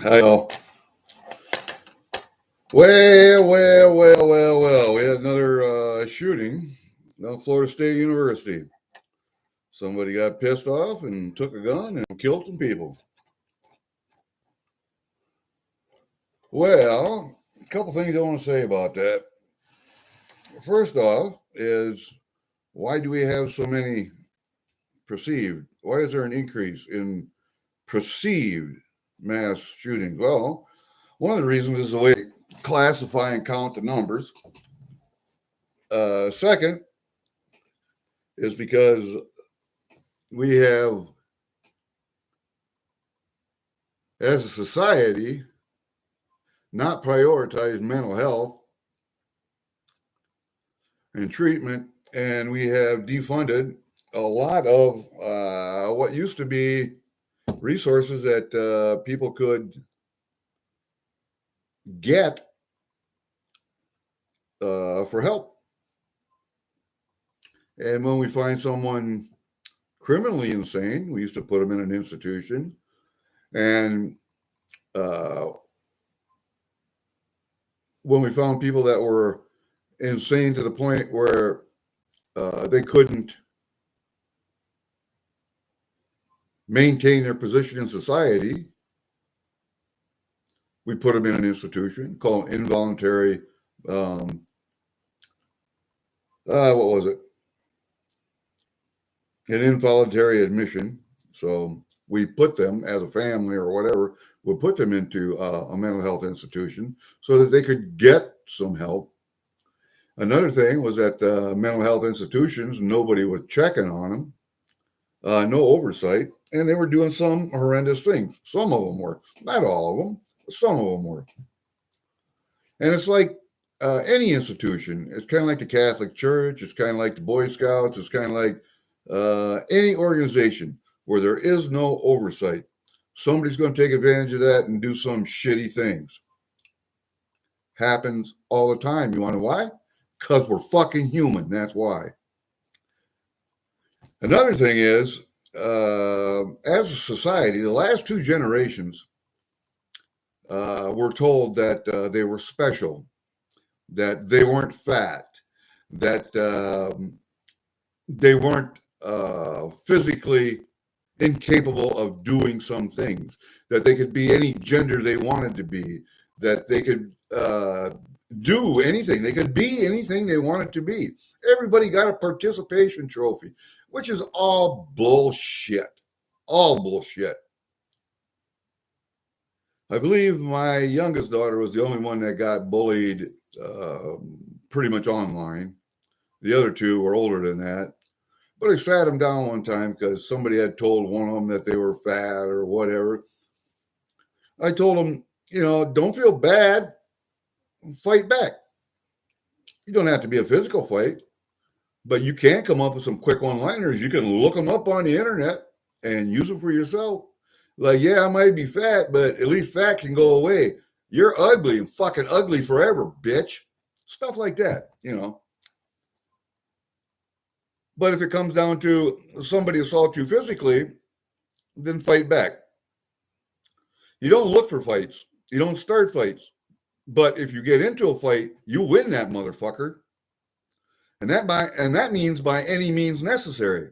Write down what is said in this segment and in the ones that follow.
Hi, all. Well. We had another shooting down Florida State University. Somebody got pissed off and took a gun and killed some people. Well, a couple things I want to say about that. First off, is why do we have so many perceived? Why is there an increase in perceived mass shootings? Well, one of the reasons is the way they classify and count the numbers. Second is because we have, as a society, not prioritized mental health and treatment, and we have defunded a lot of what used to be resources that people could get for help. And when we find someone criminally insane, we used to put them in an institution. And when we found people that were insane to the point where they couldn't maintain their position in society, we put them in an institution called involuntary, what was it? An involuntary admission. So we put them as a family or whatever, we put them into a mental health institution so that they could get some help. Another thing was that mental health institutions, nobody was checking on them, no oversight, and they were doing some horrendous things. Some of them were, not all of them, but some of them were. And it's like any institution. It's kind of like the Catholic Church. It's kind of like the Boy Scouts. It's kind of like any organization where there is no oversight. Somebody's going to take advantage of that and do some shitty things. Happens all the time. You want to know why? Because we're fucking human. That's why. Another thing is, as a society, the last two generations were told that they were special, that they weren't fat, that they weren't physically incapable of doing some things, that they could be any gender they wanted to be, that they could do anything. They could be anything they wanted to be. Everybody got a participation trophy, which is all bullshit. All bullshit. I believe my youngest daughter was the only one that got bullied pretty much online. The other two were older than that. But I sat them down one time because somebody had told one of them that they were fat or whatever. I told them, don't feel bad. Fight back. You don't have to be a physical fight, but you can come up with some quick one-liners. You can look them up on the internet and use them for yourself. Like, yeah, I might be fat, but at least fat can go away. You're ugly and fucking ugly forever, bitch. Stuff like that, But if it comes down to somebody assault you physically, then fight back. You don't look for fights. You don't start fights. But if you get into a fight, you win that motherfucker. And that means by any means necessary.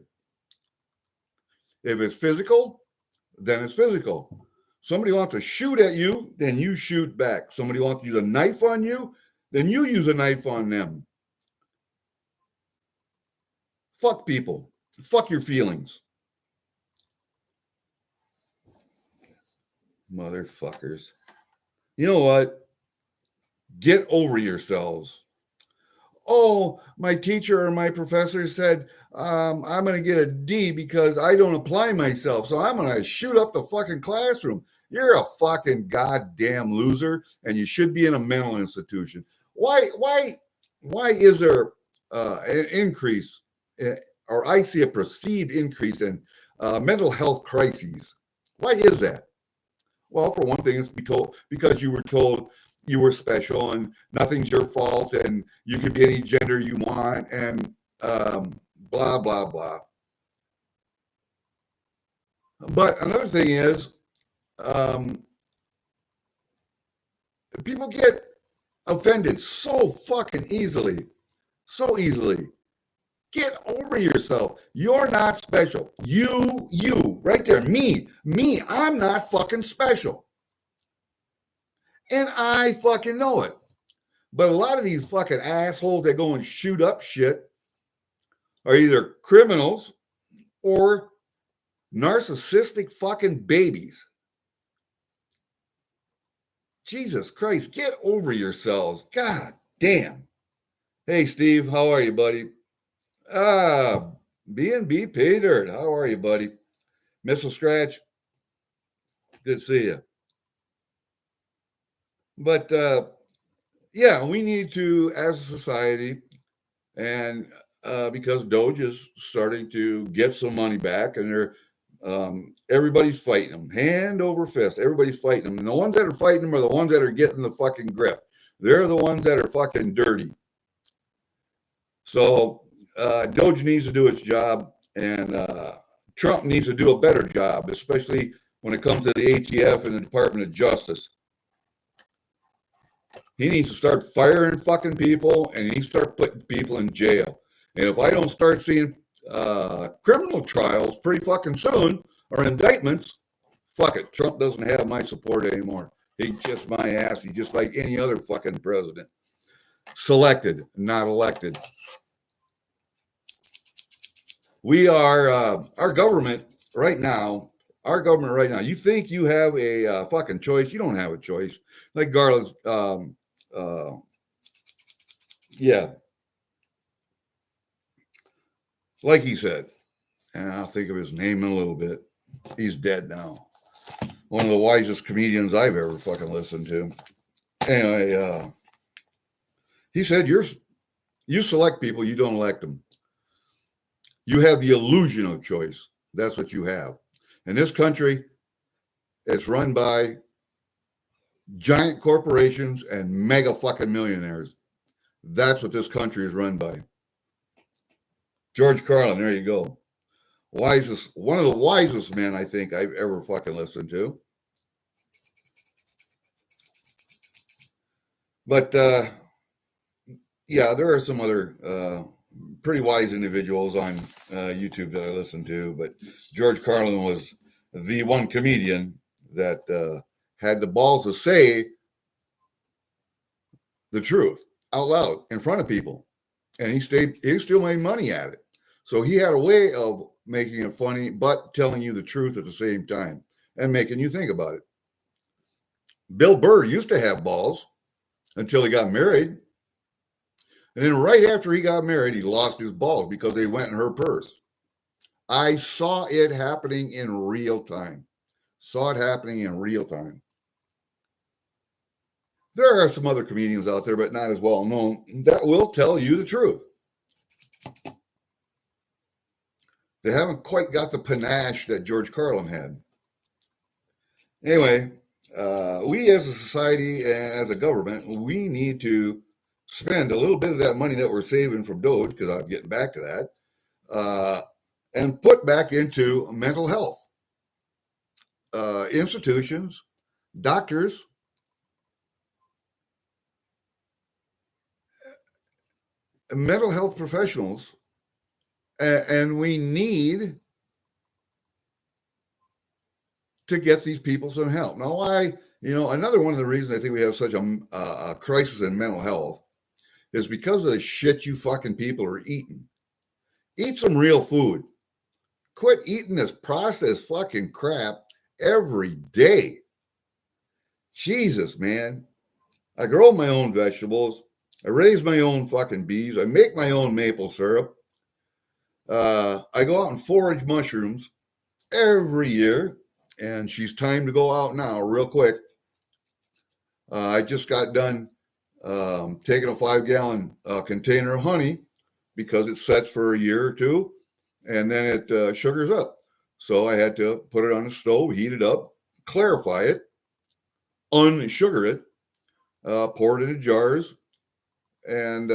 If it's physical, then it's physical. Somebody wants to shoot at you, then you shoot back. Somebody wants to use a knife on you, then you use a knife on them. Fuck people. Fuck your feelings. Motherfuckers. You know what? Get over yourselves. Oh, my teacher or my professor said, I'm going to get a D because I don't apply myself. So I'm going to shoot up the fucking classroom. You're a fucking goddamn loser, and you should be in a mental institution. Why is there an increase, or I see a perceived increase in mental health crises? Why is that? Well, for one thing, it's because you were told you were special and nothing's your fault and you can be any gender you want and blah, blah, blah. But another thing is, People get offended so fucking easily. So easily. Get over yourself. You're not special. You, right there. Me, I'm not fucking special. And I fucking know it. But a lot of these fucking assholes that go and shoot up shit are either criminals or narcissistic fucking babies. Jesus Christ, get over yourselves. God damn. Hey, Steve, how are you, buddy? B&B Pay Dirt. How are you, buddy? Missile Scratch. Good to see you. But yeah, we need to, as a society, and because Doge is starting to get some money back, and they're everybody's fighting them hand over fist. Everybody's fighting them, and the ones that are fighting them are the ones that are getting the fucking grip. They're the ones that are fucking dirty. So Doge needs to do its job, and Trump needs to do a better job, especially when it comes to the ATF and the Department of Justice. He needs to start firing fucking people, and he needs to start putting people in jail. And if I don't start seeing criminal trials pretty fucking soon, or indictments, fuck it. Trump doesn't have my support anymore. He kissed my ass. He's just like any other fucking president. Selected, not elected. We are, our government right now, you think you have a fucking choice. You don't have a choice. Like Garland's, yeah. Like he said, and I'll think of his name in a little bit. He's dead now. One of the wisest comedians I've ever fucking listened to. Anyway, he said, you select people, you don't elect them. You have the illusion of choice. That's what you have. In this country, it's run by giant corporations and mega fucking millionaires. That's what this country is run by. George Carlin, there you go. One of the wisest men I think I've ever fucking listened to. But yeah, there are some other pretty wise individuals on YouTube that I listen to, but George Carlin was the one comedian that had the balls to say the truth out loud in front of people, and he still made money at it. So he had a way of making it funny, but telling you the truth at the same time and making you think about it. Bill Burr used to have balls until he got married. And then right after he got married, he lost his balls because they went in her purse. I saw it happening in real time. There are some other comedians out there, but not as well known, that will tell you the truth. They haven't quite got the panache that George Carlin had. Anyway, we as a society and as a government, we need to spend a little bit of that money that we're saving from Doge, because I'm getting back to that, and put back into mental health. Institutions, doctors, mental health professionals, and we need to get these people some help. Now, another one of the reasons I think we have such a crisis in mental health is because of the shit you fucking people are eating. Eat some real food. Quit eating this processed fucking crap every day. Jesus, man. I grow my own vegetables. I raise my own fucking bees. I make my own maple syrup. I go out and forage mushrooms every year, and she's time to go out now real quick. I just got done taking a 5-gallon container of honey because it sets for a year or two, and then it sugars up. So I had to put it on the stove, heat it up, clarify it, unsugar it, pour it into jars, and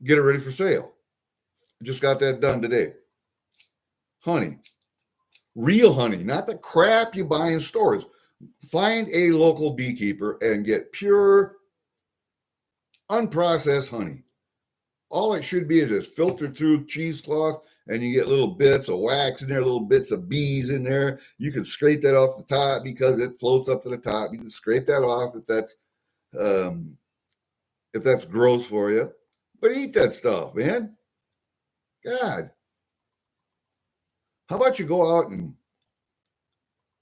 get it ready for sale. Just got that done today. Honey. Real honey, not the crap you buy in stores. Find a local beekeeper and get pure, unprocessed honey. All it should be is just filtered through cheesecloth, and you get little bits of wax in there, little bits of bees in there. You can scrape that off the top because it floats up to the top. You can scrape that off if that's gross for you. But eat that stuff, man. God. How about you go out and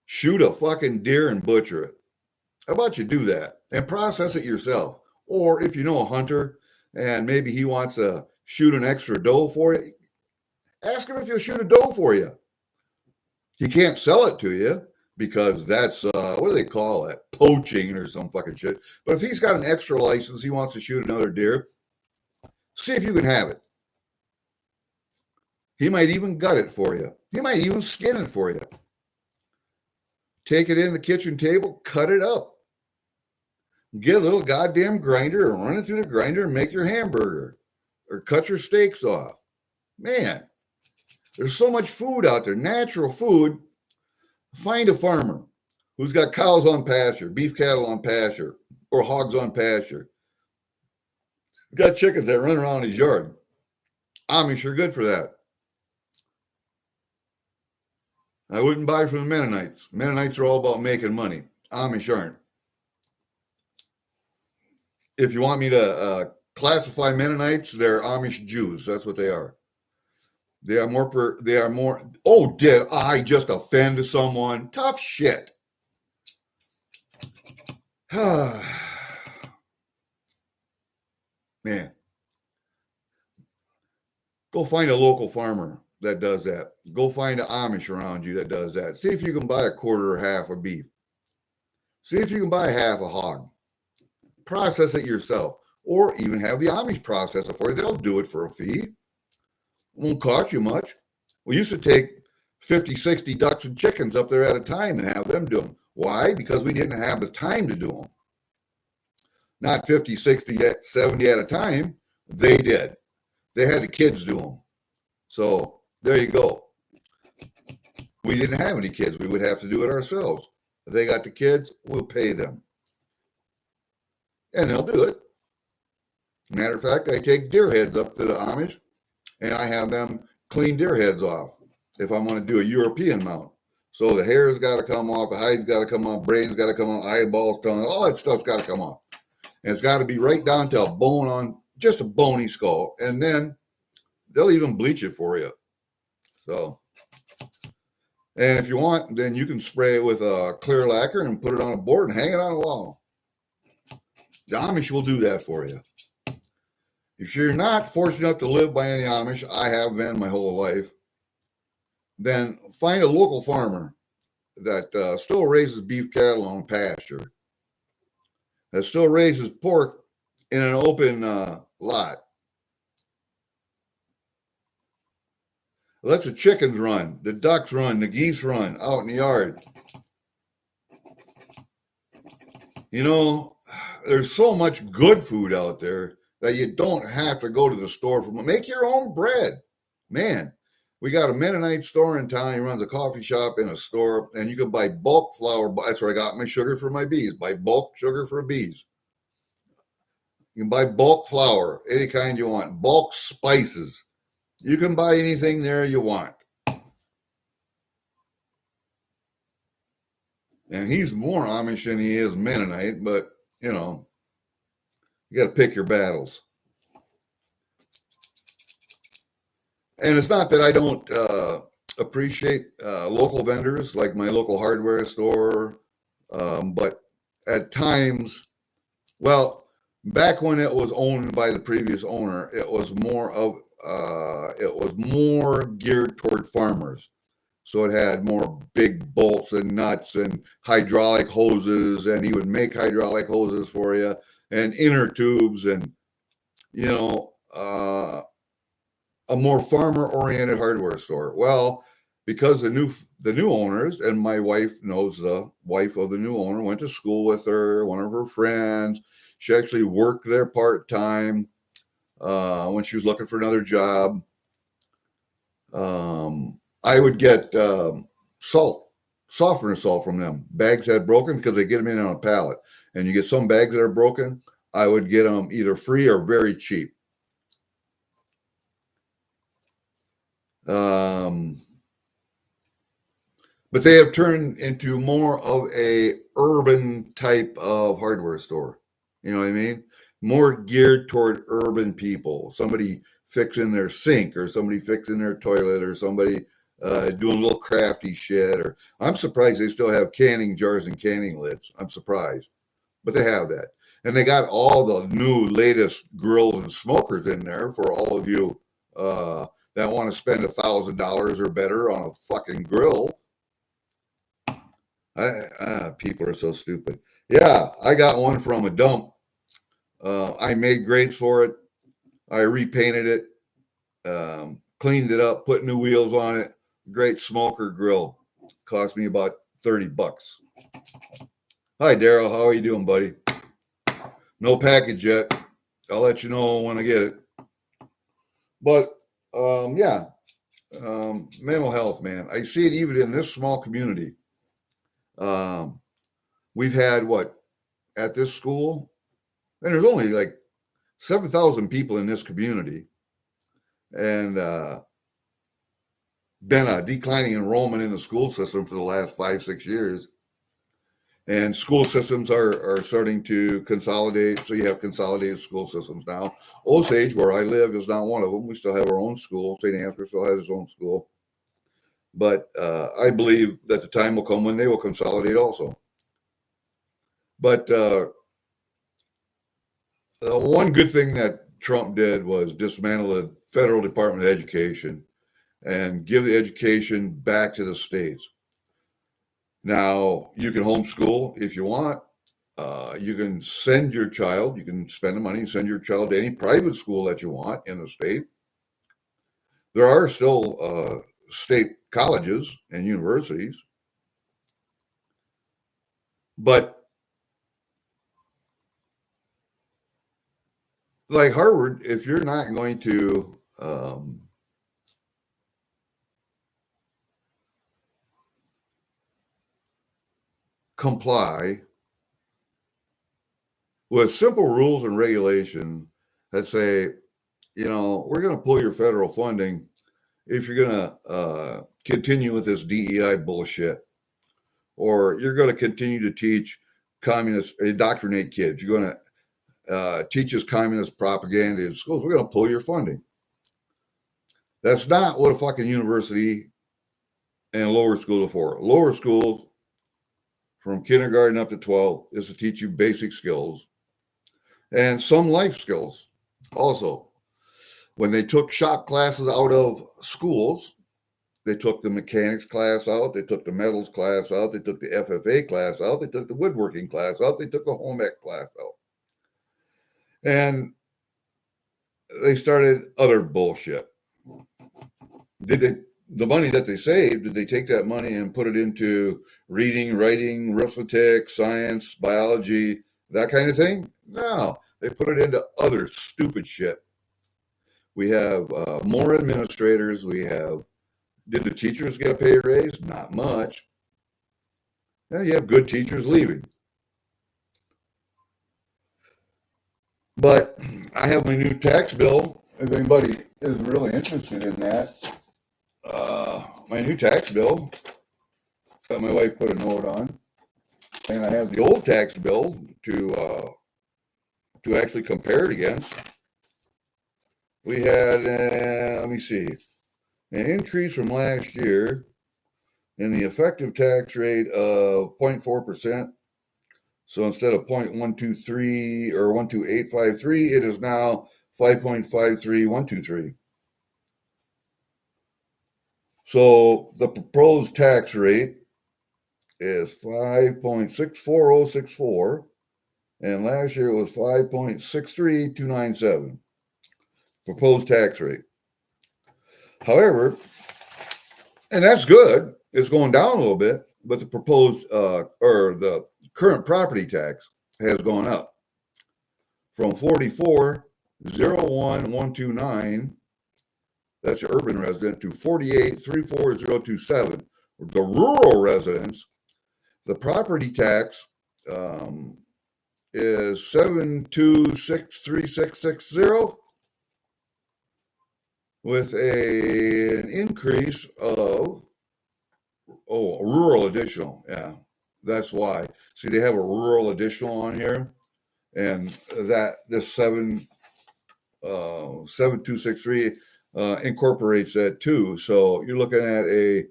shoot a fucking deer and butcher it? How about you do that and process it yourself? Or if you know a hunter and maybe he wants to shoot an extra doe for you, ask him if he'll shoot a doe for you. He can't sell it to you because that's, what do they call it? Poaching or some fucking shit. But if he's got an extra license, he wants to shoot another deer, see if you can have it. He might even gut it for you. He might even skin it for you. Take it in the kitchen table, cut it up. Get a little goddamn grinder and run it through the grinder and make your hamburger or cut your steaks off. Man, there's so much food out there, natural food. Find a farmer who's got cows on pasture, beef cattle on pasture, or hogs on pasture. Got chickens that run around his yard. Amish are good for that. I wouldn't buy from the Mennonites. Mennonites are all about making money. Amish aren't. If you want me to classify Mennonites, they're Amish Jews. That's what they are. They are more. Oh, did I just offend someone? Tough shit. Man. Go find a local farmer that does that. Go find an Amish around you that does that. See if you can buy a quarter or half of beef. See if you can buy half a hog. Process it yourself. Or even have the Amish process it for you. They'll do it for a fee. It won't cost you much. We used to take 50, 60 ducks and chickens up there at a time and have them do them. Why? Because we didn't have the time to do them. Not 50, 60, 70 at a time. They did. They had the kids do them. So there you go. We didn't have any kids. We would have to do it ourselves. If they got the kids, we'll pay them. And they'll do it. Matter of fact, I take deer heads up to the Amish and I have them clean deer heads off if I want to do a European mount. So the hair's got to come off, the hide's got to come off, brain's got to come off, eyeballs, tongue, all that stuff's got to come off. And it's got to be right down to a bone on, just a bony skull. And then they'll even bleach it for you. So, and if you want, then you can spray it with a clear lacquer and put it on a board and hang it on a wall. The Amish will do that for you. If you're not fortunate enough to live by any Amish, I have been my whole life, then find a local farmer that still raises beef cattle on pasture, that still raises pork in an open lot. Let the chickens run, the ducks run, the geese run out in the yard. You know, there's so much good food out there that you don't have to go to the store for. Make your own bread. Man, we got a Mennonite store in town. He runs a coffee shop in a store, and you can buy bulk flour. That's where I got my sugar for my bees. Buy bulk sugar for bees. You can buy bulk flour, any kind you want. Bulk spices. You can buy anything there you want. And he's more Amish than he is Mennonite, but, you know, you got to pick your battles. And it's not that I don't appreciate local vendors like my local hardware store, but at times, well, back when it was owned by the previous owner, it was more geared toward farmers. So it had more big bolts and nuts and hydraulic hoses, and he would make hydraulic hoses for you and inner tubes and, you know, a more farmer-oriented hardware store. Well, because the new owners, and my wife knows the wife of the new owner, went to school with her, one of her friends. She actually worked there part-time when she was looking for another job. I would get salt softener salt from them. Bags had broken because they get them in on a pallet. And you get some bags that are broken, I would get them either free or very cheap. But they have turned into more of a urban type of hardware store. You know what I mean? More geared toward urban people. Somebody fixing their sink, or somebody fixing their toilet, or somebody doing a little crafty shit. Or I'm surprised they still have canning jars and canning lids. I'm surprised, but they have that, and they got all the new latest grills and smokers in there for all of you that want to spend $1,000 or better on a fucking grill. People are so stupid. Yeah, I got one from a dump. I made grates for it. I repainted it, cleaned it up, put new wheels on it. Great smoker grill. Cost me about $30. Hi, Daryl. How are you doing, buddy? No package yet. I'll let you know when I get it. But yeah, mental health, man. I see it even in this small community. We've had at this school, and there's only like 7,000 people in this community, and been a declining enrollment in the school system for the last 5-6 years. And school systems are starting to consolidate. So you have consolidated school systems now. Osage, where I live, is not one of them. We still have our own school. St. Ansgar still has its own school. But I believe that the time will come when they will consolidate also. But one good thing that Trump did was dismantle the federal Department of Education and give the education back to the states. Now, you can homeschool if you want. You can send your child, you can spend the money and send your child to any private school that you want in the state. There are still state colleges and universities. But like Harvard, if you're not going to comply with simple rules and regulations that say, we're going to pull your federal funding if you're going to continue with this DEI bullshit, or you're going to continue to teach indoctrinate kids. You're going to teach us communist propaganda in schools. We're going to pull your funding. That's not what a fucking university and lower school are for. Lower schools, from kindergarten up to 12, is to teach you basic skills and some life skills also. When they took shop classes out of schools, they took the mechanics class out, they took the metals class out, they took the FFA class out, they took the woodworking class out, they took the home ec class out. And they started other bullshit. The money that they saved, did they take that money and put it into reading, writing, arithmetic, science, biology, that kind of thing? No, they put it into other stupid shit. We have more administrators. Did the teachers get a pay raise? Not much. Yeah, you have good teachers leaving. But I have my new tax bill. If anybody is really interested in that, my new tax bill that my wife put a note on, and I have the old tax bill to actually compare it against. We had, let me see, an increase from last year in the effective tax rate of 0.4%. So instead of 0.123 or 12853, it is now 5.53123. So the proposed tax rate is 5.64064, and last year it was 5.63297. Proposed tax rate. However, and that's good, it's going down a little bit, but the proposed or the current property tax has gone up from 44,01129, that's your urban resident, to 48,34027, the rural residents, the property tax is 7263660 with an increase of rural additional. Yeah, that's why. See, they have a rural additional on here, and that this 7263 incorporates that too. So you're looking at a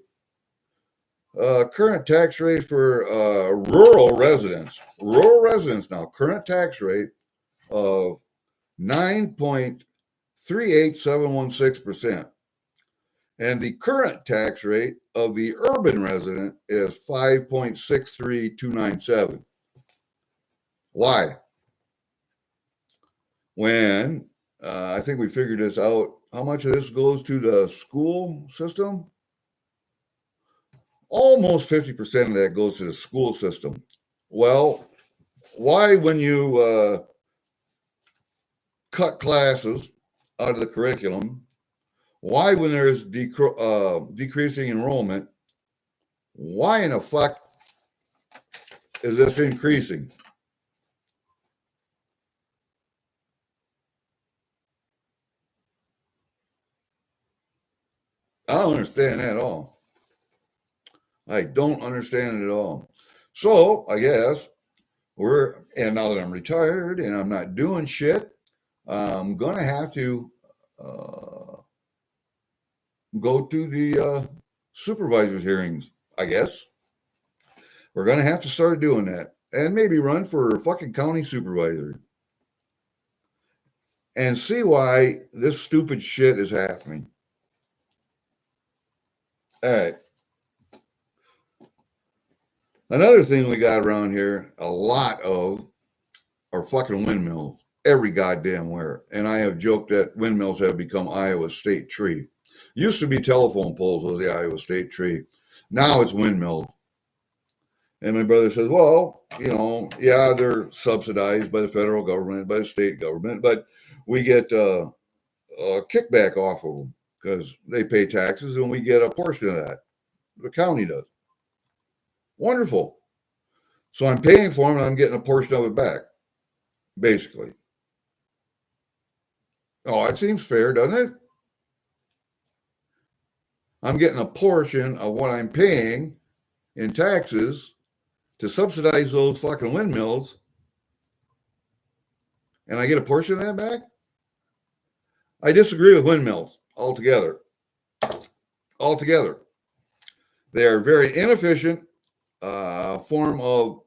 current tax rate for rural residents. Rural residents now, current tax rate of 9.38716%. And the current tax rate of the urban resident is 5.63297. Why? When I think we figured this out, how much of this goes to the school system? Almost 50% of that goes to the school system. Well, why, when you cut classes out of the curriculum, why, when there's decreasing enrollment, why in the fuck is this increasing? I don't understand that at all. I don't understand it at all. So I guess and now that I'm retired and I'm not doing shit, I'm going to have to go to the supervisor's hearings, I guess. We're going to have to start doing that and maybe run for fucking county supervisor and see why this stupid shit is happening. All right. Another thing we got around here, a lot of, are fucking windmills. Every goddamn where. And I have joked that windmills have become Iowa state tree. Used to be telephone poles was the Iowa state tree. Now it's windmills. And my brother says, well, you know, yeah, they're subsidized by the federal government, by the state government, but we get a kickback off of them because they pay taxes and we get a portion of that. The county does. Wonderful. So I'm paying for them and I'm getting a portion of it back, basically. Oh, it seems fair, doesn't it? I'm getting a portion of what I'm paying in taxes to subsidize those fucking windmills, and I get a portion of that back? I disagree with windmills altogether. Altogether. They are a very inefficient form of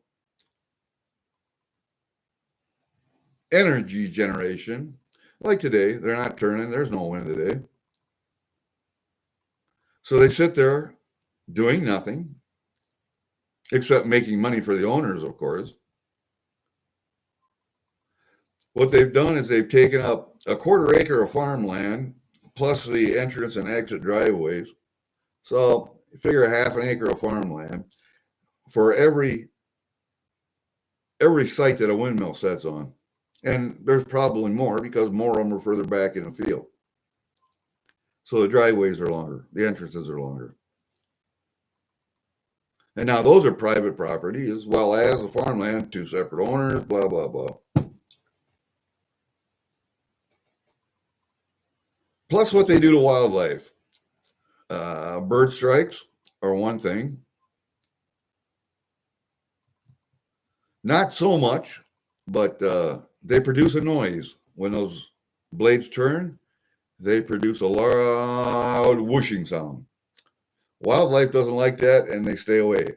energy generation. Like today, they're not turning. There's no wind today. So they sit there doing nothing except making money for the owners, of course. What they've done is they've taken up a quarter acre of farmland plus the entrance and exit driveways. So figure a half an acre of farmland for every site that a windmill sets on. And there's probably more because more of them are further back in the field. So the driveways are longer, the entrances are longer. And now those are private property as well as the farmland, two separate owners, blah, blah, blah. Plus what they do to wildlife. Bird strikes are one thing. Not so much, but they produce a noise. When those blades turn, they produce a loud whooshing sound. Wildlife doesn't like that, and they stay away.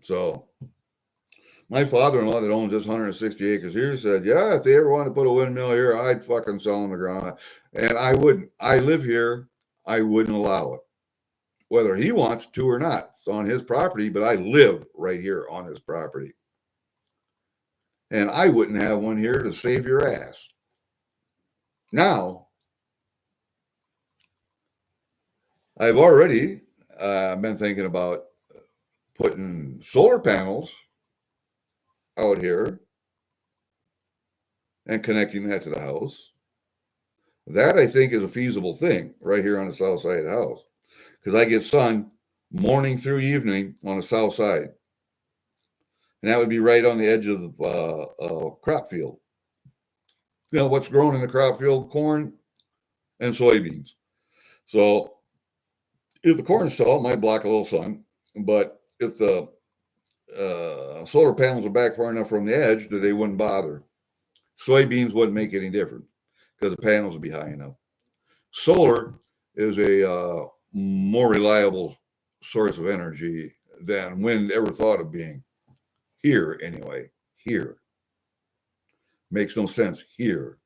So my father-in-law that owns this 160 acres here said, yeah, if they ever want to put a windmill here, I'd fucking sell them the ground. And I wouldn't. I live here. I wouldn't allow it. Whether he wants to or not. It's on his property, but I live right here on his property. And I wouldn't have one here to save your ass. Now, I've already been thinking about putting solar panels out here and connecting that to the house. That, I think, is a feasible thing right here on the south side of the house. because I get sun morning through evening on the south side. And that would be right on the edge of the crop field. You know, what's grown in the crop field? Corn and soybeans. So if the corn's tall, it might block a little sun. But if the solar panels are back far enough from the edge that they wouldn't bother, soybeans wouldn't make any difference because the panels would be high enough. Solar is a more reliable source of energy than wind ever thought of being. Here, anyway. Here. Makes no sense here.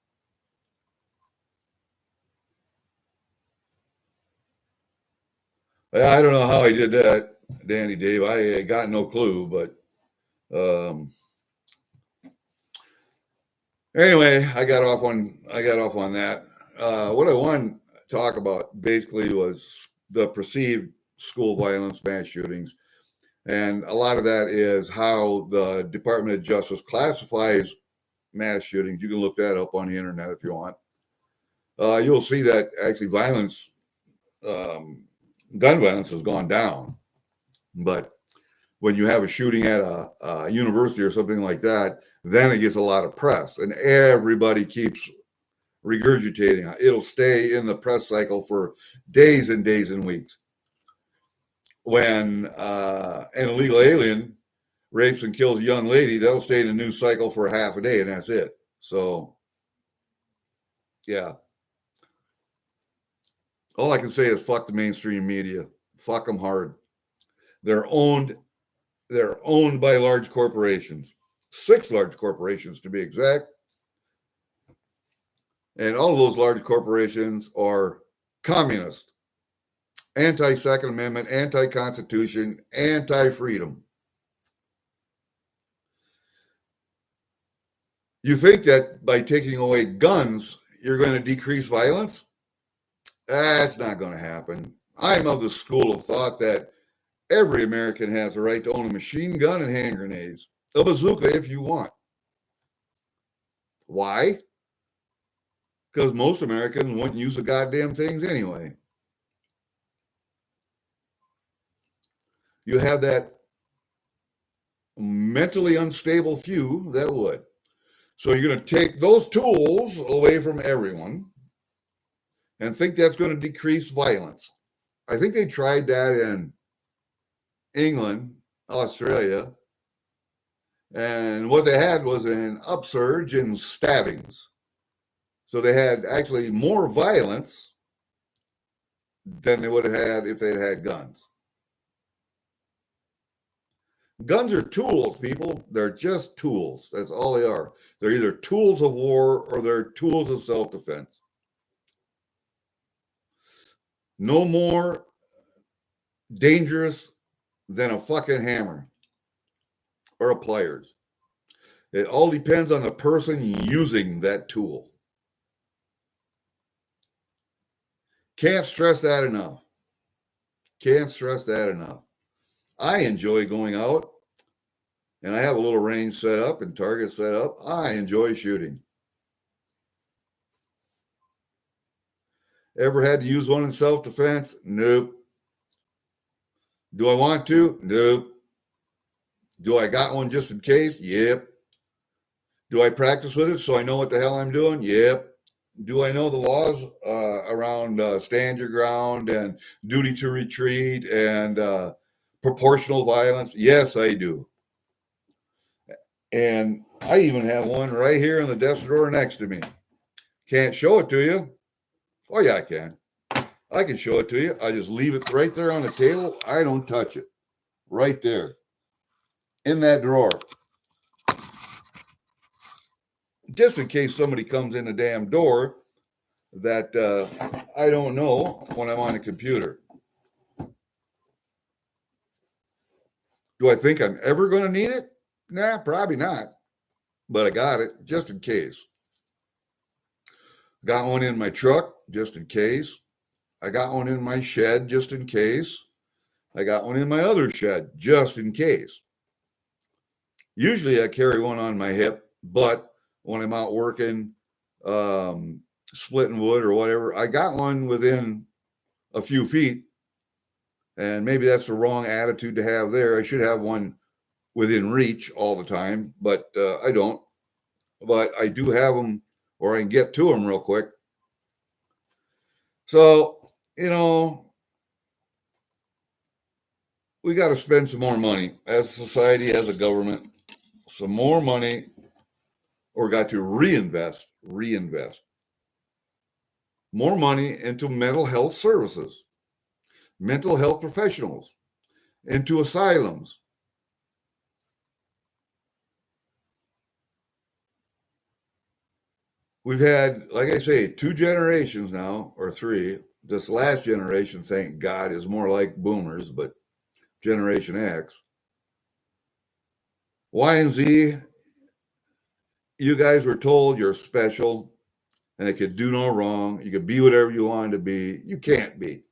I don't know how I did that, Danny Dave. I got no clue, but anyway, I got off on that. What I wanted to talk about basically was the perceived school violence, mass shootings, and a lot of that is how the Department of Justice classifies mass shootings. You can look that up on the internet if you want. You'll see that actually violence, gun violence has gone down. But when you have a shooting at a university or something like that, then it gets a lot of press and everybody keeps regurgitating. It'll stay in the press cycle for days and days and weeks. When an illegal alien rapes and kills a young lady, that'll stay in the news cycle for half a day and that's it. So, yeah. All I can say is fuck the mainstream media. Fuck them hard. They're owned by large corporations. 6 large corporations to be exact. And all of those large corporations are communist, anti-Second Amendment, anti-Constitution, anti-freedom. You think that by taking away guns, you're going to decrease violence? That's not going to happen. I'm of the school of thought that every American has a right to own a machine gun and hand grenades, a bazooka if you want. Why? Because most Americans wouldn't use the goddamn things anyway. You have that mentally unstable few that would. So you're going to take those tools away from everyone and think that's going to decrease violence. I think they tried that in England, Australia, and what they had was an upsurge in stabbings. So they had actually more violence than they would have had if they'd had guns. Guns are tools, people. They're just tools. That's all they are. They're either tools of war or they're tools of self-defense. No more dangerous than a fucking hammer or a pliers. It all depends on the person using that tool. Can't stress that enough. Can't stress that enough. I enjoy going out and I have a little range set up and target set up. I enjoy shooting. Ever had to use one in self-defense? Nope. Do I want to? Nope. Do I got one just in case? Yep. Do I practice with it so I know what the hell I'm doing? Yep. Do I know the laws around stand your ground and duty to retreat and proportional violence? Yes, I do. And I even have one right here in the desk drawer next to me. Can't show it to you. Oh, yeah, I can. I can show it to you. I just leave it right there on the table. I don't touch it. Right there. In that drawer. Just in case somebody comes in the damn door that I don't know when I'm on the computer. Do I think I'm ever going to need it? Nah, probably not. But I got it just in case. Got one in my truck just in case. I got one in my shed just in case. I got one in my other shed just in case. Usually I carry one on my hip, but when I'm out working, splitting wood or whatever, I got one within a few feet And maybe that's the wrong attitude to have there. I should have one within reach all the time, but I don't. But I do have them, or I can get to them real quick. So, we got to spend some more money as a society, as a government, some more money, or got to reinvest more money into mental health services, mental health professionals, into asylums. We've had, like I say, 2 generations now, or 3. This last generation, thank God, is more like boomers, but Generation X. Y and Z, you guys were told you're special and it could do no wrong. You could be whatever you wanted to be. You can't be.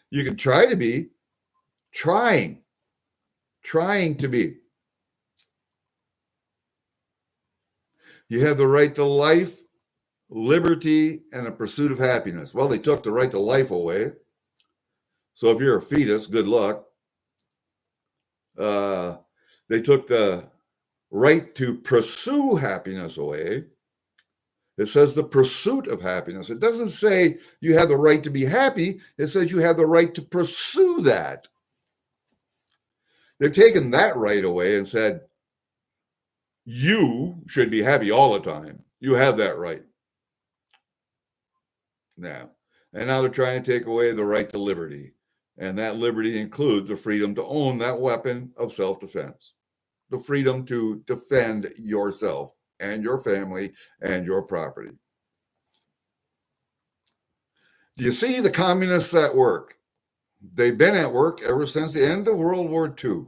You can try to be, trying to be. You have the right to life, liberty, and the pursuit of happiness. Well, they took the right to life away. So if you're a fetus, good luck. They took the right to pursue happiness away. It says the pursuit of happiness. It doesn't say you have the right to be happy. It says you have the right to pursue that. They've taken that right away and said, you should be happy all the time. You have that right. Now, and now they're trying to take away the right to liberty. And that liberty includes the freedom to own that weapon of self-defense, the freedom to defend yourself and your family and your property. Do you see the communists at work? They've been at work ever since the end of World War II.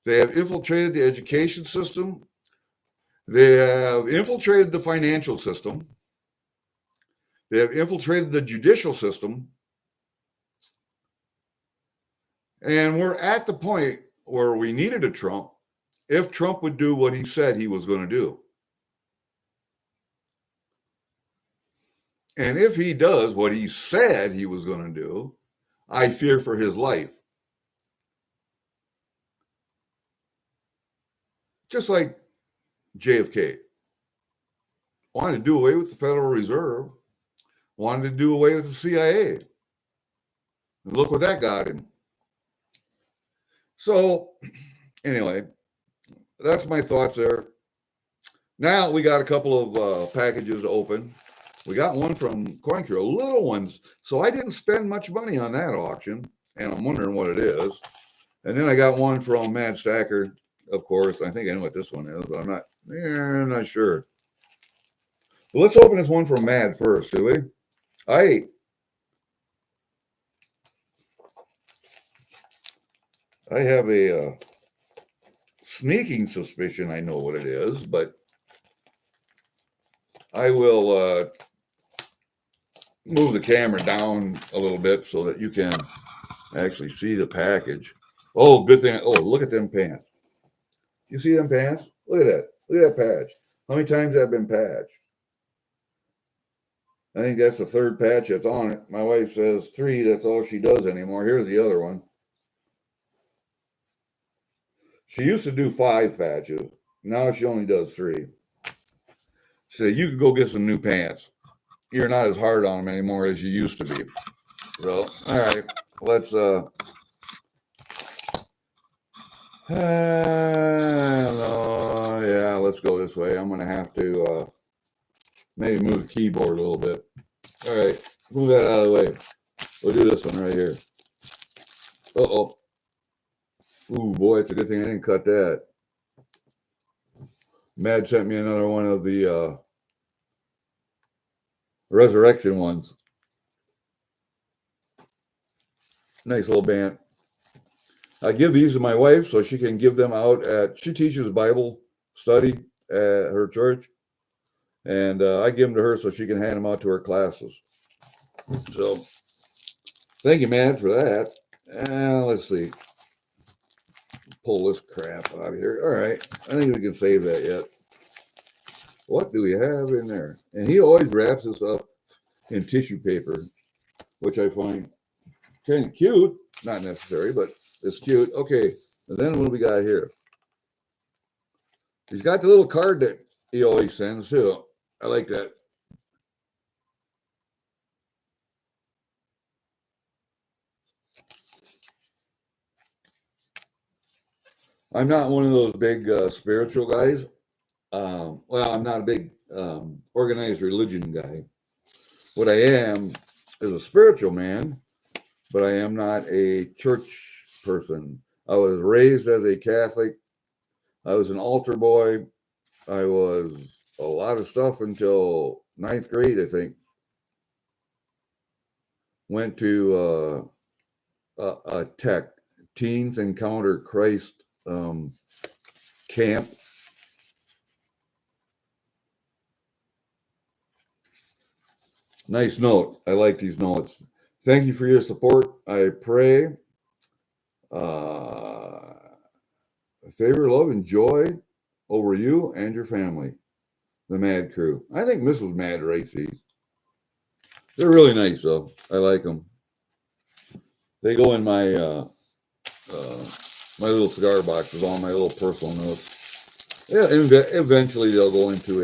They have infiltrated the education system. They have infiltrated the financial system. They have infiltrated the judicial system. And we're at the point where we needed a Trump if Trump would do what he said he was going to do. And if he does what he said he was going to do, I fear for his life. Just like JFK wanted to do away with the Federal Reserve, wanted to do away with the CIA. And look what that got him. So anyway, that's my thoughts there. Now we got a couple of packages to open. We got one from CoinCure, little ones. So I didn't spend much money on that auction, and I'm wondering what it is. And then I got one from Mad Stacker, of course. I think I know what this one is, but I'm not sure. Well, let's open this one from Mad first, shall we? I have a sneaking suspicion I know what it is, but I will move the camera down a little bit so that you can actually see the package. Oh, good thing. Oh, look at them pants. You see them pants? Look at that. Look at that patch. How many times have been patched? I think that's the 3rd patch that's on it. My wife says 3, that's all she does anymore. Here's the other one. She used to do 5 patches. Now she only does 3. So you could go get some new pants. You're not as hard on them anymore as you used to be. So, all right, let's let's go this way. I'm gonna have to maybe move the keyboard a little bit. All right, move that out of the way. We'll do this one right here. Uh-oh. Ooh, boy, it's a good thing I didn't cut that. Mad sent me another one of the resurrection ones. Nice little band. I give these to my wife so she can give them out she teaches Bible study at her church. And I give them to her so she can hand them out to her classes. So thank you, man, for that. Let's see. Pull this crap out of here. All right. I think we can save that yet. What do we have in there? And he always wraps this up in tissue paper, which I find kind of cute. not necessary, but it's cute. Okay, and then what do we got here? He's got the little card that he always sends too. I like that. I'm not one of those big spiritual guys. Well, I'm not a big organized religion guy. What I am is a spiritual man, but I am not a church person. I was raised as a Catholic. I was an altar boy. I was a lot of stuff until ninth grade, I think. Went to a tech, Teens Encounter Christ camp. Nice note. I like these notes. Thank you for your support. I pray favor, love, and joy over you and your family. The Mad Crew. I think Mrs. Mad writes these. They're really nice, though. I like them. They go in my my little cigar box with all my little personal notes. Yeah, eventually they'll go into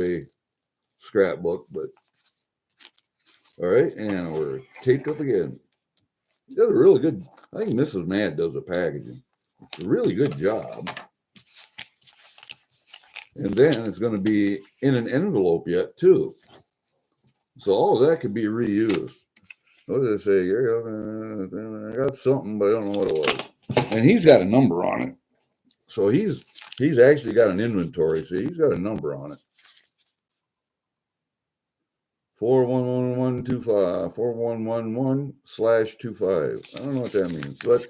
a scrapbook. But all right, and we're taped up again. He does a really good. I think Mrs. Mad does the packaging. It's a really good job. And then it's going to be in an envelope yet, too. So all of that could be reused. What did it say? I got something, but I don't know what it was. And he's got a number on it. So he's actually got an inventory. See, he's got a number on it. 411125, 4111/25. I don't know what that means, but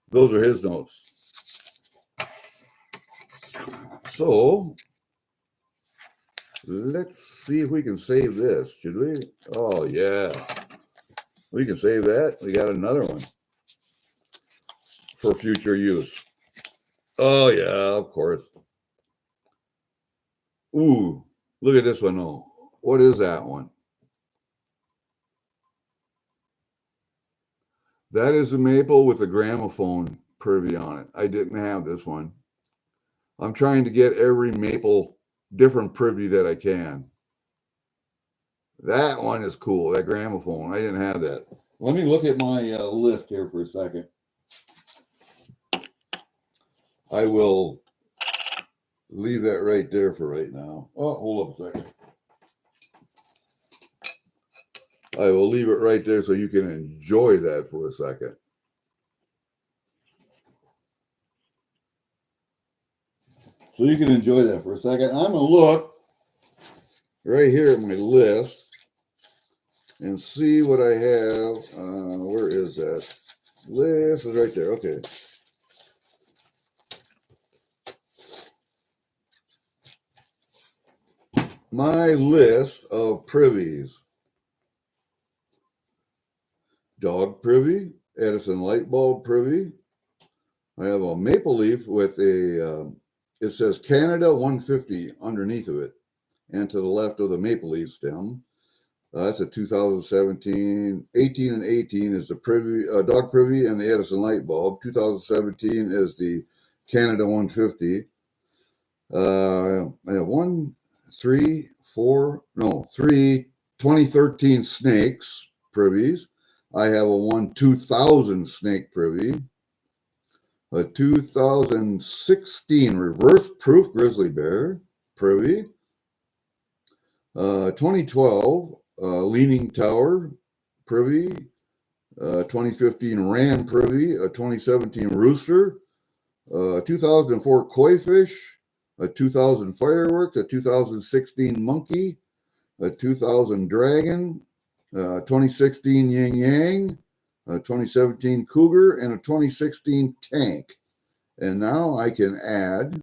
those are his notes. So let's see if we can save this. Should we? Oh, yeah. We can save that. We got another one for future use. Oh, yeah, of course. Ooh, look at this one. Oh, what is that one? That is a maple with a gramophone privy on it. I didn't have this one. I'm trying to get every maple different privy that I can. That one is cool, that gramophone. I didn't have that. Let me look at my list here for a second. I will leave that right there for right now. Oh, hold up a second. I will leave it right there so you can enjoy that for a second. So you can enjoy that for a second. I'm going to look right here at my list and see what I have. Where is that? List is right there. Okay. My list of privies. Dog privy, Edison light bulb privy. I have a maple leaf with a, it says Canada 150 underneath of it. And to the left of the maple leaf stem. That's a 2017. 18 and 18 is the privy, dog privy and the Edison light bulb. 2017 is the Canada 150. I have three 2013 snakes privies. I have a 2000 snake privy, a 2016 reverse proof grizzly bear privy, 2012 leaning tower privy, 2015 ram privy, a 2017 rooster, 2004 koi fish, a 2000 fireworks, a 2016 monkey, a 2000 dragon, 2016 yin yang, a 2017 cougar, and a 2016 tank. And now I can add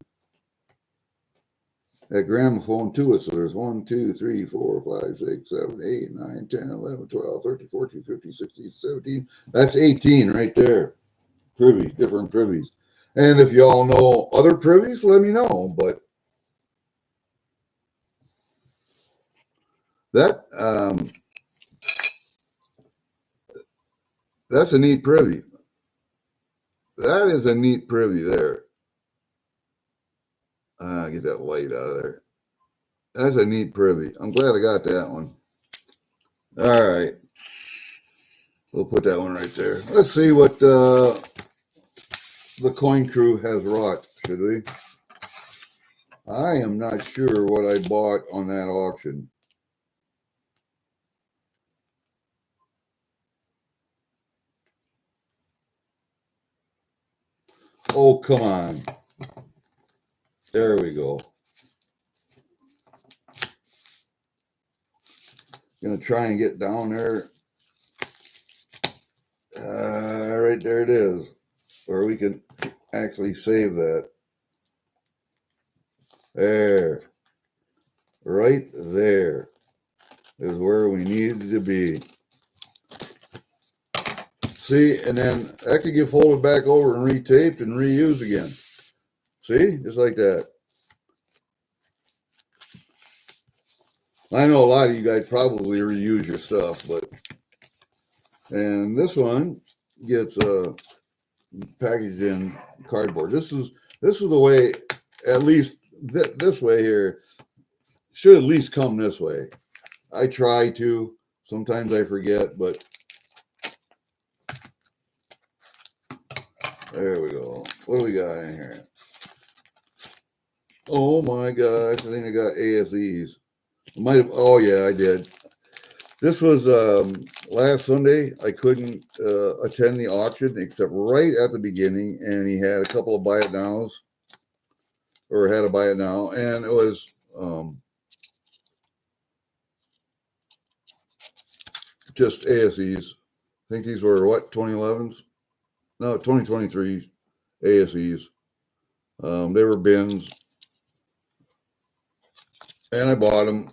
that gramophone to it. So there's 1, 2, 3, 4, 5, 6, 7, 8, 9, 10, 11, 12, 13, 14, 15, 16, 17. That's 18 right there. Privies, different privies. And if you all know other privies, let me know. But that That's a neat privy. That is a neat privy there. Get that light out of there. That's a neat privy. I'm glad I got that one. All right. We'll put that one right there. Let's see what the coin crew has wrought, should we? I am not sure what I bought on that auction. Oh, come on. There we go. Gonna try and get down there. Right there it is. Or we can actually save that. There. Right there is where we needed to be. See, and then that could get folded back over and retaped and reused again. See, just like that. I know a lot of you guys probably reuse your stuff, but, and this one gets packaged in cardboard. This is the way, at least this way here, should at least come this way. I try to, sometimes I forget, but there we go. What do we got in here? Oh my gosh, I think I got ASEs. Might have, oh yeah, I did. This was last Sunday. I couldn't attend the auction except right at the beginning, and he had a couple of buy it nows, or had a buy it now, and it was just ASEs. I think these were what, 2011s? No, 2023 ASEs. They were bins, and I bought them.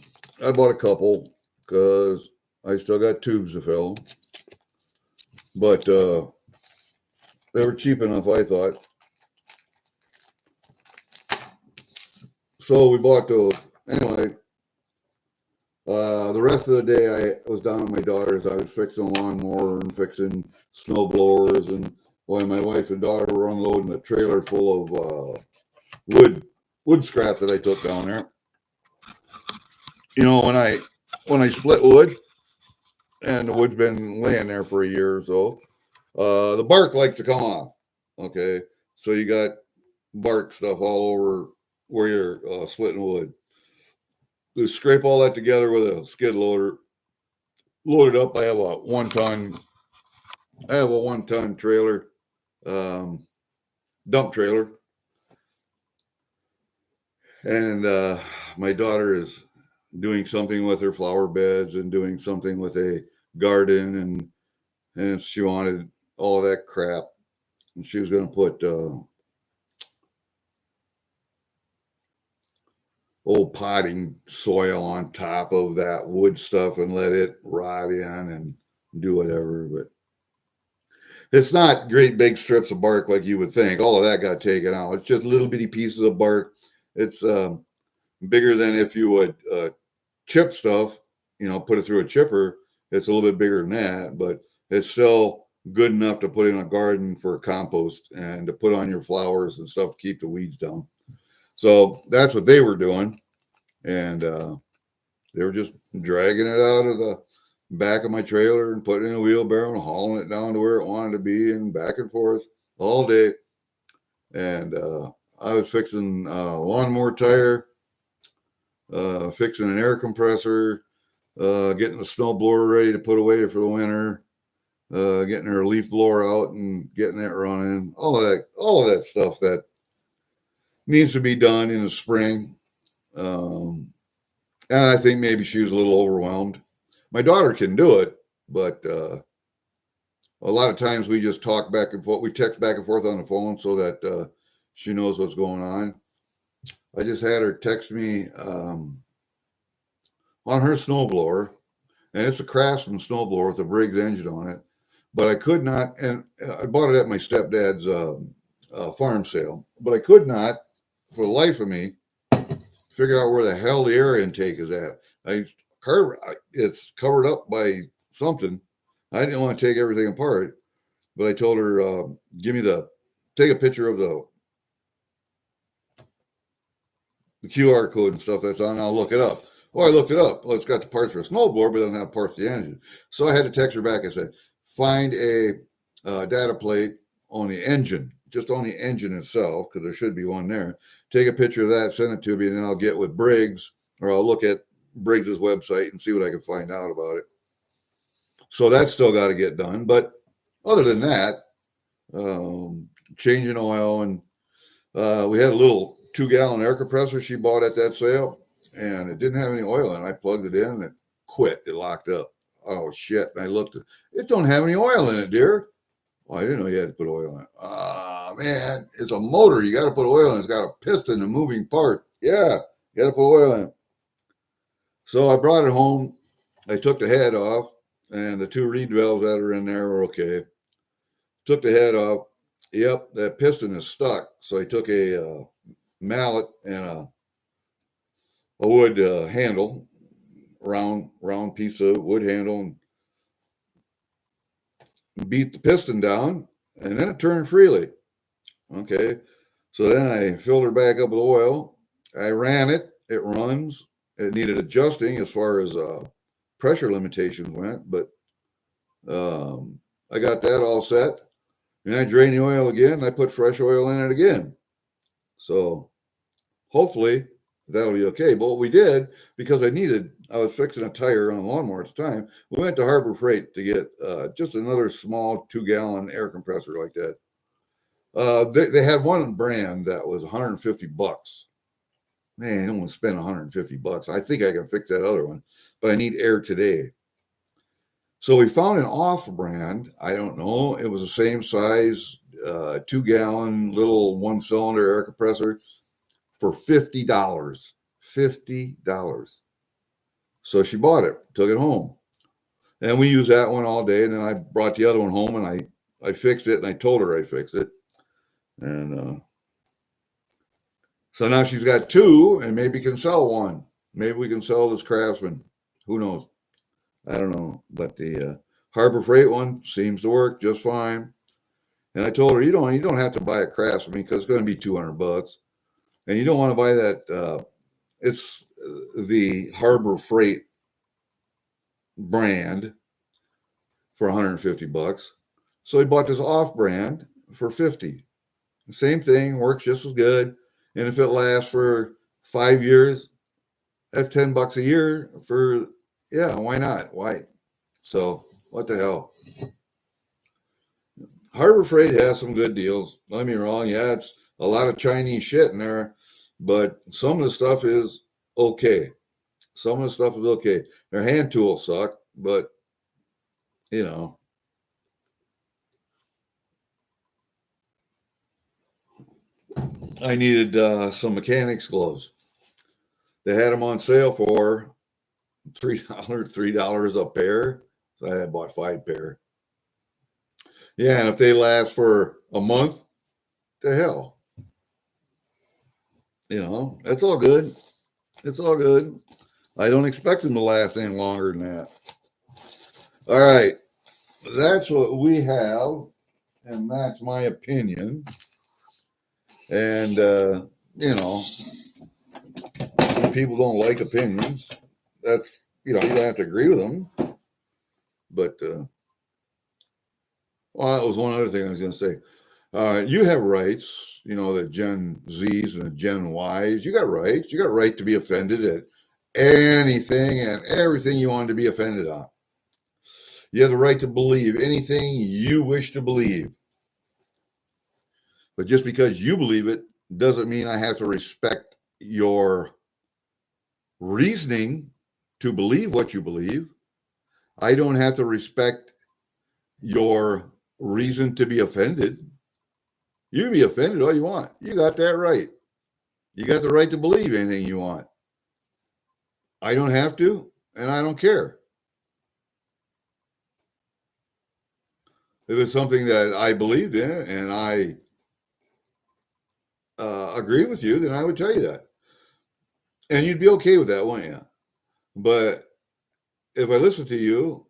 I bought a couple because I still got tubes to fill, but they were cheap enough, I thought. So we bought those. Anyway, the rest of the day I was down at my daughter's. I was fixing a lawnmower and fixing snow blowers, and boy, my wife and daughter were unloading a trailer full of wood scrap that I took down there. You know, when I split wood, and the wood's been laying there for a year or so, the bark likes to come off. Okay, so you got bark stuff all over where you're splitting wood. Just scrape all that together with a skid loader, load it up. I have a 1 ton. I have a 1 ton trailer, dump trailer, and my daughter is doing something with her flower beds and doing something with a garden, and she wanted all of that crap, and she was going to put old potting soil on top of that wood stuff and let it rot in and do whatever. But it's not great big strips of bark like you would think. All of that got taken out. It's just little bitty pieces of bark. It's bigger than if you would chip stuff, you know, put it through a chipper. It's a little bit bigger than that, but it's still good enough to put in a garden for compost and to put on your flowers and stuff to keep the weeds down. So that's what they were doing. And they were just dragging it out of the back of my trailer and putting it in a wheelbarrow and hauling it down to where it wanted to be and back and forth all day. And I was fixing a lawnmower tire, fixing an air compressor, getting the snow blower ready to put away for the winter, getting her leaf blower out and getting it running, all of that stuff that needs to be done in the spring. And I think maybe she was a little overwhelmed. My daughter can do it, but a lot of times we just talk back and forth. We text back and forth on the phone so that she knows what's going on. I just had her text me on her snowblower, and it's a Craftsman snowblower with a Briggs engine on it. But I could not, and I bought it at my stepdad's farm sale, but I could not, for the life of me, figure out where the hell the air intake is at. It's covered up by something. I didn't want to take everything apart. but I told her, take a picture of the QR code and stuff that's on. I'll look it up. Well, I looked it up. Well, it's got the parts for a snowboard, but it doesn't have parts for the engine. So I had to text her back. I said, find a data plate on the engine, just on the engine itself, because there should be one there. Take a picture of that, send it to me, and then I'll get with Briggs, or I'll look at Briggs's website and see what I can find out about it. So that's still got to get done. But other than that, changing oil, and we had a little 2-gallon air compressor she bought at that sale, and it didn't have any oil in it. I plugged it in and it quit. It locked up. Oh, shit. And I looked at it. Don't have any oil in it, dear. Well, I didn't know you had to put oil in it. Ah, man, it's a motor. You got to put oil in it. It's got a piston, a moving part. Yeah, you got to put oil in it. So I brought it home. I took the head off, and the 2 reed valves that are in there were okay. Took the head off. Yep, that piston is stuck. So I took a mallet and a wood handle, round piece of wood handle, and beat the piston down, and then it turned freely. Okay, so then I filled her back up with oil. I ran it. It runs. It needed adjusting as far as pressure limitations went, but I got that all set. And I drained the oil again, and I put fresh oil in it again. So hopefully that'll be okay. But what we did, because I was fixing a tire on a lawnmower at the time, we went to Harbor Freight to get just another small 2-gallon air compressor like that. They had one brand that was $150. Man, I don't want to spend $150. I think I can fix that other one, but I need air today. So we found an off-brand. I don't know. It was the same size, 2-gallon little 1-cylinder air compressor for $50. $50. So she bought it, took it home. And we used that one all day. And then I brought the other one home, and I fixed it, and I told her I fixed it. And so now she's got 2, and maybe can sell one. Maybe we can sell this Craftsman. Who knows? I don't know. But the Harbor Freight one seems to work just fine. And I told her, you don't have to buy a Craftsman because it's going to be $200. And you don't want to buy that. It's the Harbor Freight brand for $150. So he bought this off brand for $50. Same thing, works just as good. And if it lasts for 5 years, that's $10 a year for, yeah, why not? Why? So what the hell? Harbor Freight has some good deals. Don't get me wrong. Yeah, it's a lot of Chinese shit in there, but some of the stuff is okay. Some of the stuff is okay. Their hand tools suck, but you know. I needed some mechanics gloves. They had them on sale for $3 a pair. So I had bought 5 pair. Yeah, and if they last for a month, the hell. You know, that's all good. It's all good. I don't expect them to last any longer than that. All right. That's what we have, and that's my opinion. And, you know, people don't like opinions. That's, you don't have to agree with them. But, well, that was one other thing I was going to say. You have rights, the Gen Zs and the Gen Ys. You got rights. You got right to be offended at anything and everything you want to be offended on. You have the right to believe anything you wish to believe. But just because you believe it doesn't mean I have to respect your reasoning to believe what you believe. I don't have to respect your reason to be offended. You be offended all you want. You got that right. You got the right to believe anything you want. I don't have to, and I don't care. If it's something that I believed in and I agree with you, then I would tell you that. And you'd be okay with that, wouldn't you? But if I listen to you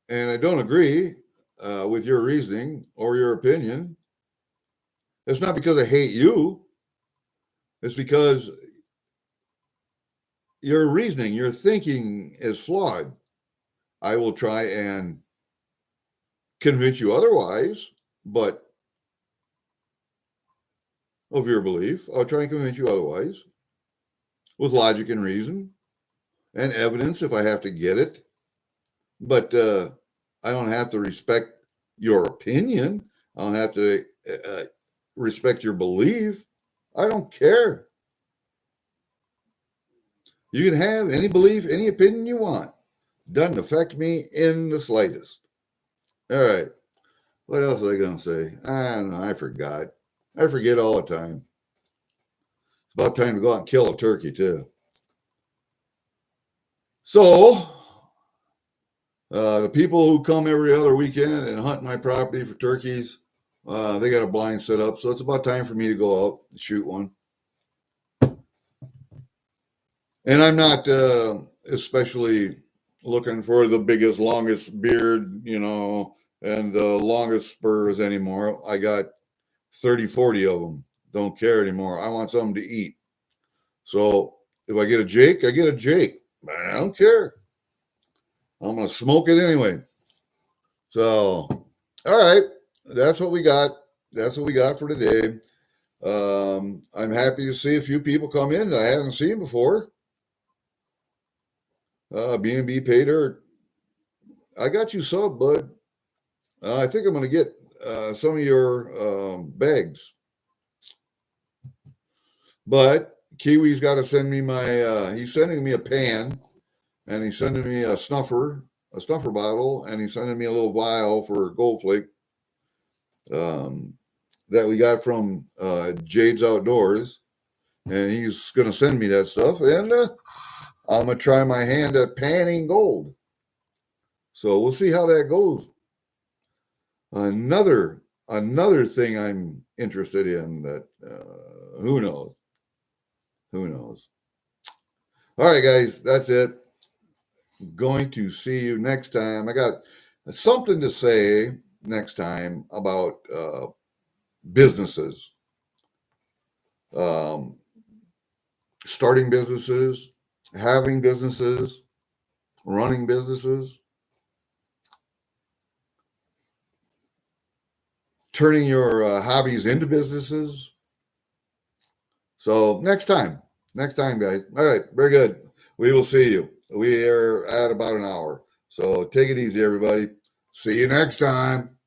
and I don't agree, with your reasoning or your opinion. It's not because I hate you. It's because your reasoning, your thinking is flawed. I will try and convince you otherwise, but of your belief, I'll try and convince you otherwise with logic and reason and evidence if I have to get it. But I don't have to respect your opinion. I don't have to respect your belief. I don't care. You can have any belief, any opinion you want. Doesn't affect me in the slightest. All right. What else was I going to say? I don't know. I forgot. I forget all the time. It's about time to go out and kill a turkey, too. So, the people who come every other weekend and hunt my property for turkeys, they got a blind set up. So it's about time for me to go out and shoot one. And I'm not especially looking for the biggest, longest beard, and the longest spurs anymore. I got 30, 40 of them. Don't care anymore. I want something to eat. So if I get a Jake, I get a Jake. I don't care. I'm going to smoke it anyway. So, all right. That's what we got. That's what we got for today. I'm happy to see a few people come in that I haven't seen before. B&B Pay Dirt. I got you sub, bud. I think I'm going to get some of your bags. But Kiwi's got to send me he's sending me a pan, and he's sending me a snuffer bottle, and he's sending me a little vial for Gold Flake that we got from Jade's Outdoors. And he's going to send me that stuff, and I'm going to try my hand at panning gold. So we'll see how that goes. Another thing I'm interested in that who knows? Who knows? All right, guys, that's it. Going to see you next time. I got something to say next time about businesses, starting businesses, having businesses, running businesses, turning your hobbies into businesses. So next time, guys. All right, very good. We will see you. We are at about an hour. So take it easy, everybody. See you next time.